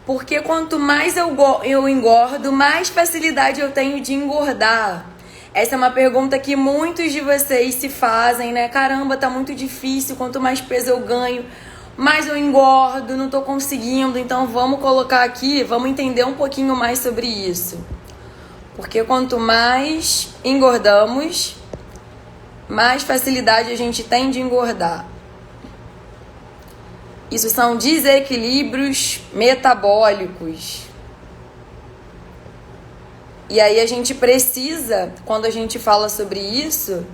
Porque quanto mais eu engordo, mais facilidade eu tenho de engordar. Essa é uma pergunta que muitos de vocês se fazem, né? Caramba, tá muito difícil, quanto mais peso eu ganho, mais eu engordo, não tô conseguindo. Então vamos colocar aqui, vamos entender um pouquinho mais sobre isso. Porque quanto mais engordamos, mais facilidade a gente tem de engordar. Isso são desequilíbrios metabólicos. E aí a gente precisa, quando a gente fala sobre isso,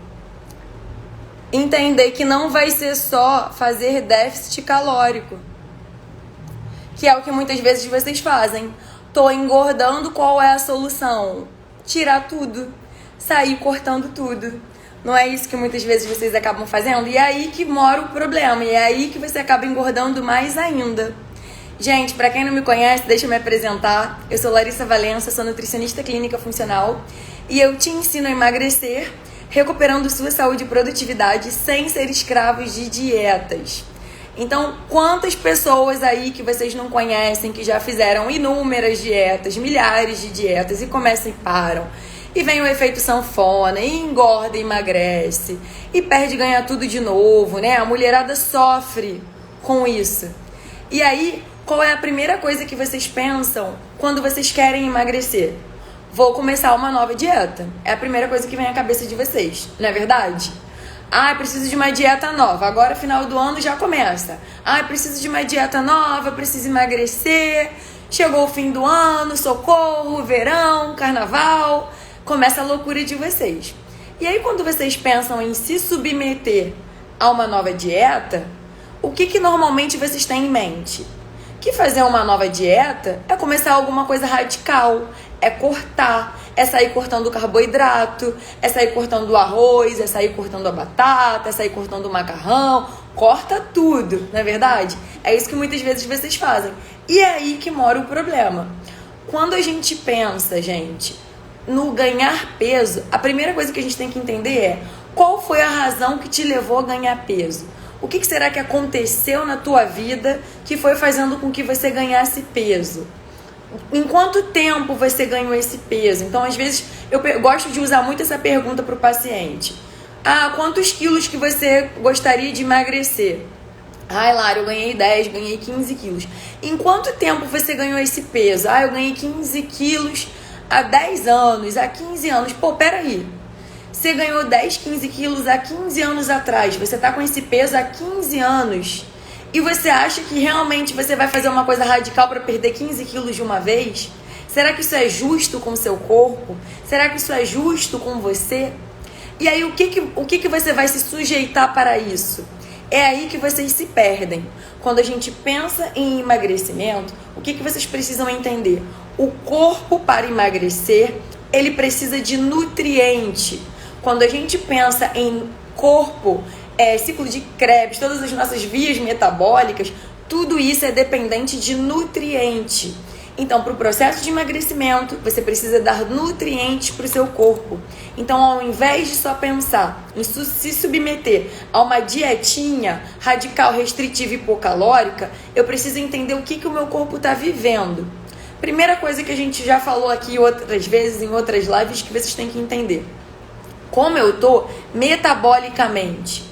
entender que não vai ser só fazer déficit calórico, que é o que muitas vezes vocês fazem. Tô engordando, qual é a solução? Tirar tudo, sair cortando tudo. Não é isso que muitas vezes vocês acabam fazendo? E é aí que mora o problema, e é aí que você acaba engordando mais ainda. Gente, pra quem não me conhece, deixa eu me apresentar. Eu sou Larissa Valença, sou nutricionista clínica funcional e eu te ensino a emagrecer, recuperando sua saúde e produtividade sem ser escravos de dietas. Então, quantas pessoas aí que vocês não conhecem, que já fizeram inúmeras dietas, milhares de dietas e começam e param? E vem o efeito sanfona, e engorda e emagrece, e perde e ganha tudo de novo, né? A mulherada sofre com isso. E aí, qual é a primeira coisa que vocês pensam quando vocês querem emagrecer? Vou começar uma nova dieta. É a primeira coisa que vem à cabeça de vocês, não é verdade? Ah, preciso de uma dieta nova. Agora, final do ano, já começa. Ah, preciso de uma dieta nova, preciso emagrecer. Chegou o fim do ano, socorro, verão, carnaval. Começa a loucura de vocês. E aí, quando vocês pensam em se submeter a uma nova dieta, o que normalmente vocês têm em mente? Que fazer uma nova dieta é começar alguma coisa radical, é cortar, é sair cortando o carboidrato, é sair cortando o arroz, é sair cortando a batata, é sair cortando o macarrão, corta tudo, não é verdade? É isso que muitas vezes vocês fazem. E é aí que mora o problema. Quando a gente pensa, gente, no ganhar peso, a primeira coisa que a gente tem que entender é qual foi a razão que te levou a ganhar peso. O que será que aconteceu na tua vida que foi fazendo com que você ganhasse peso? Em quanto tempo você ganhou esse peso? Então, às vezes, eu gosto de usar muito essa pergunta para o paciente. Ah, quantos quilos que você gostaria de emagrecer? Ai, Lara, eu ganhei 10, ganhei 15 quilos. Em quanto tempo você ganhou esse peso? Ah, eu ganhei 15 quilos há 10 anos, há 15 anos. Pô, peraí. Você ganhou 10, 15 quilos há 15 anos atrás. Você tá com esse peso há 15 anos. E você acha que realmente você vai fazer uma coisa radical para perder 15 quilos de uma vez? Será que isso é justo com o seu corpo? Será que isso é justo com você? E aí, o que você vai se sujeitar para isso? É aí que vocês se perdem. Quando a gente pensa em emagrecimento, o que vocês precisam entender? O corpo, para emagrecer, ele precisa de nutriente. Quando a gente pensa em corpo, ciclo de Krebs, todas as nossas vias metabólicas, tudo isso é dependente de nutriente. Então, para o processo de emagrecimento, você precisa dar nutrientes para o seu corpo. Então, ao invés de só pensar em se submeter a uma dietinha radical, restritiva e hipocalórica, eu preciso entender o que o meu corpo está vivendo. Primeira coisa que a gente já falou aqui outras vezes, em outras lives, que vocês têm que entender. Como eu tô metabolicamente?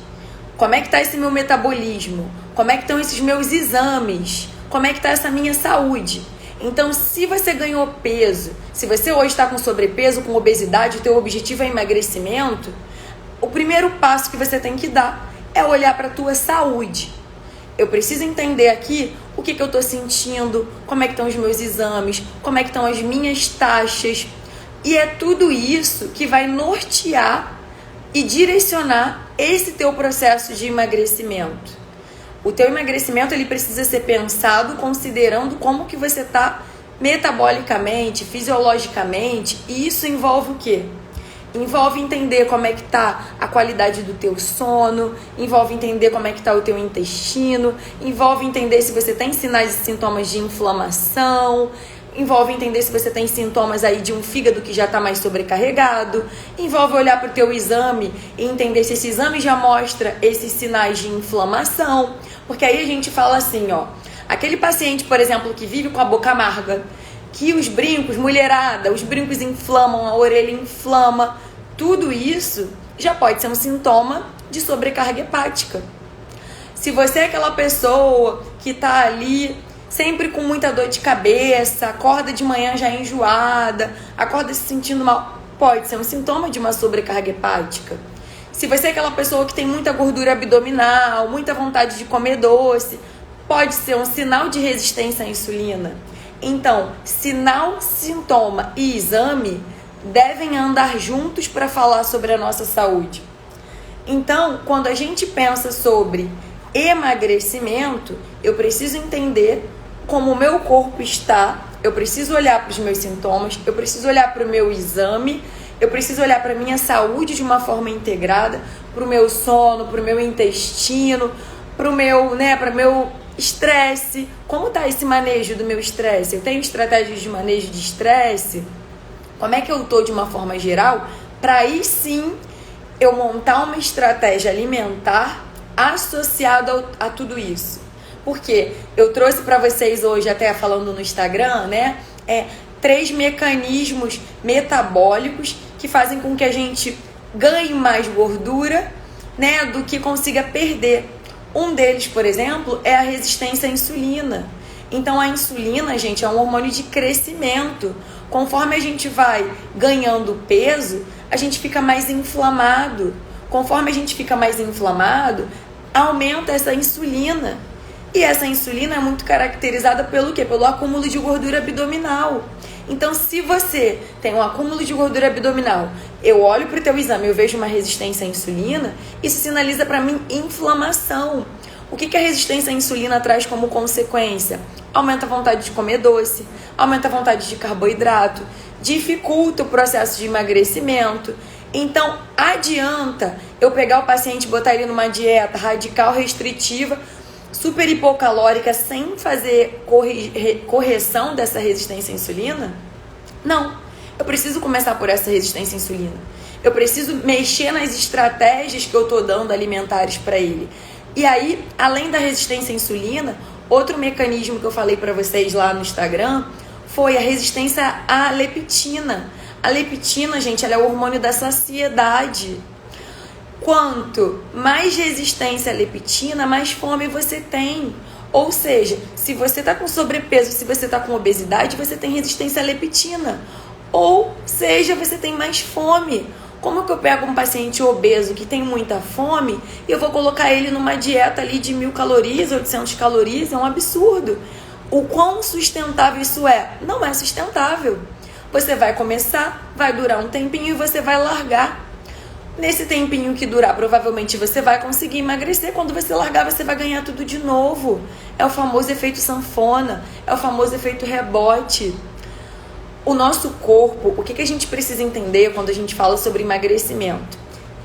Como é que tá esse meu metabolismo? Como é que estão esses meus exames? Como é que tá essa minha saúde? Então, se você ganhou peso, se você hoje está com sobrepeso, com obesidade, o teu objetivo é emagrecimento, o primeiro passo que você tem que dar é olhar para a tua saúde. Eu preciso entender aqui o que eu estou sentindo, como é que estão os meus exames, como é que estão as minhas taxas. E é tudo isso que vai nortear e direcionar esse teu processo de emagrecimento. O teu emagrecimento, ele precisa ser pensado considerando como que você está metabolicamente, fisiologicamente, e isso envolve o quê? Envolve entender como é que está a qualidade do teu sono, envolve entender como é que está o teu intestino, envolve entender se você tem sinais e sintomas de inflamação, envolve entender se você tem sintomas aí de um fígado que já está mais sobrecarregado, envolve olhar para o teu exame e entender se esse exame já mostra esses sinais de inflamação, porque aí a gente fala assim, ó, Aquele paciente, por exemplo, que vive com a boca amarga, que os brincos, mulherada, os brincos inflamam, a orelha inflama, tudo isso já pode ser um sintoma de sobrecarga hepática. Se você é aquela pessoa que tá ali sempre com muita dor de cabeça, acorda de manhã já enjoada, acorda se sentindo mal, pode ser um sintoma de uma sobrecarga hepática. Se você é aquela pessoa que tem muita gordura abdominal, muita vontade de comer doce, pode ser um sinal de resistência à insulina. Então, sinal, sintoma e exame devem andar juntos para falar sobre a nossa saúde. Então, quando a gente pensa sobre emagrecimento, eu preciso entender como o meu corpo está, eu preciso olhar para os meus sintomas, eu preciso olhar para o meu exame, eu preciso olhar para a minha saúde de uma forma integrada, para o meu sono, para o meu intestino, para o meu estresse. Como está esse manejo do meu estresse? Eu tenho estratégias de manejo de estresse? Como é que eu estou de uma forma geral? Para aí sim eu montar uma estratégia alimentar associada a tudo isso. Porque eu trouxe para vocês hoje, até falando no Instagram, né? 3 mecanismos metabólicos que fazem com que a gente ganhe mais gordura, né, do que consiga perder. Um deles, por exemplo, é a resistência à insulina. Então, a insulina, gente, é um hormônio de crescimento. Conforme a gente vai ganhando peso, a gente fica mais inflamado. Conforme a gente fica mais inflamado, aumenta essa insulina. E essa insulina é muito caracterizada pelo quê? Pelo acúmulo de gordura abdominal. Então, se você tem um acúmulo de gordura abdominal, eu olho para o teu exame, eu vejo uma resistência à insulina, isso sinaliza para mim inflamação. O que a resistência à insulina traz como consequência? Aumenta a vontade de comer doce, aumenta a vontade de carboidrato, dificulta o processo de emagrecimento. Então, adianta eu pegar o paciente e botar ele numa dieta radical, restritiva, super hipocalórica, sem fazer correção dessa resistência à insulina? Não. Eu preciso começar por essa resistência à insulina. Eu preciso mexer nas estratégias que eu estou dando alimentares para ele. E aí, além da resistência à insulina, outro mecanismo que eu falei para vocês lá no Instagram foi a resistência à leptina. A leptina, gente, ela é o hormônio da saciedade. Quanto mais resistência à leptina, mais fome você tem. Ou seja, se você está com sobrepeso, se você está com obesidade, você tem resistência à leptina. Ou seja, você tem mais fome. Como que eu pego um paciente obeso que tem muita fome e eu vou colocar ele numa dieta ali de 1.000 calorias, 800 calorias? É um absurdo. O quão sustentável isso é? Não é sustentável. Você vai começar, vai durar um tempinho e você vai largar. Nesse tempinho que durar, provavelmente você vai conseguir emagrecer. Quando você largar, você vai ganhar tudo de novo. É o famoso efeito sanfona, é o famoso efeito rebote. O nosso corpo, o que a gente precisa entender quando a gente fala sobre emagrecimento?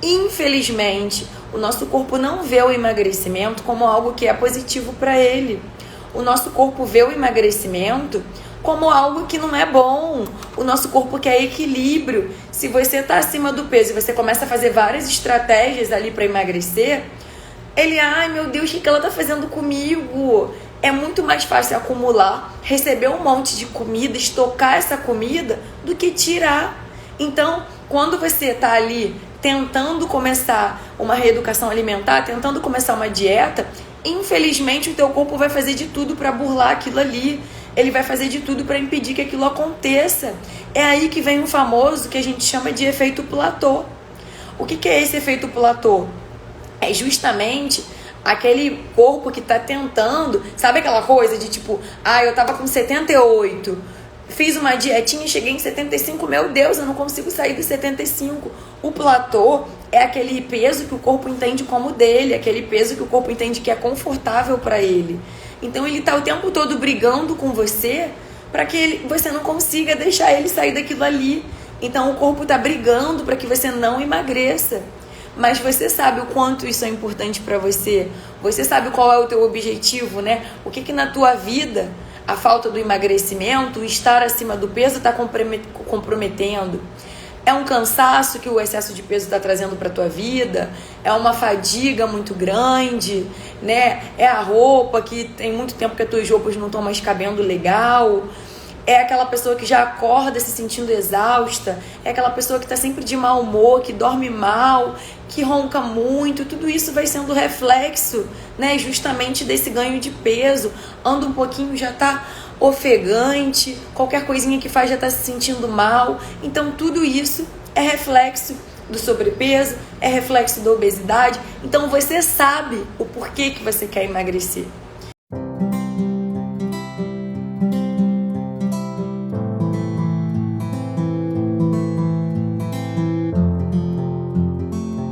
Infelizmente, o nosso corpo não vê o emagrecimento como algo que é positivo para ele. O nosso corpo vê o emagrecimento como algo que não é bom. O nosso corpo quer equilíbrio. Se você está acima do peso e você começa a fazer várias estratégias ali para emagrecer, ele, ai meu Deus, o que ela está fazendo comigo? É muito mais fácil acumular, receber um monte de comida, estocar essa comida, do que tirar. Então, quando você está ali tentando começar uma reeducação alimentar, tentando começar uma dieta, infelizmente o teu corpo vai fazer de tudo para burlar aquilo ali. Ele vai fazer de tudo para impedir que aquilo aconteça. É aí que vem um famoso que a gente chama de efeito platô. O que é esse efeito platô? É justamente aquele corpo que está tentando, sabe aquela coisa de tipo, eu tava com 78, fiz uma dietinha e cheguei em 75, meu Deus, eu não consigo sair dos 75. O platô é aquele peso que o corpo entende como dele, aquele peso que o corpo entende que é confortável para ele. Então ele está o tempo todo brigando com você para que você não consiga deixar ele sair daquilo ali. Então o corpo está brigando para que você não emagreça. Mas você sabe o quanto isso é importante para você? Você sabe qual é o teu objetivo, né? O que na tua vida a falta do emagrecimento, o estar acima do peso está comprometendo? É um cansaço que o excesso de peso está trazendo para tua vida? É uma fadiga muito grande, né? É a roupa que tem muito tempo que as tuas roupas não estão mais cabendo legal? É aquela pessoa que já acorda se sentindo exausta? É aquela pessoa que está sempre de mau humor, que dorme mal, que ronca muito? Tudo isso vai sendo reflexo, né, justamente desse ganho de peso. Anda um pouquinho, já está ofegante, qualquer coisinha que faz já está se sentindo mal. Então tudo isso é reflexo do sobrepeso, é reflexo da obesidade. Então você sabe o porquê que você quer emagrecer.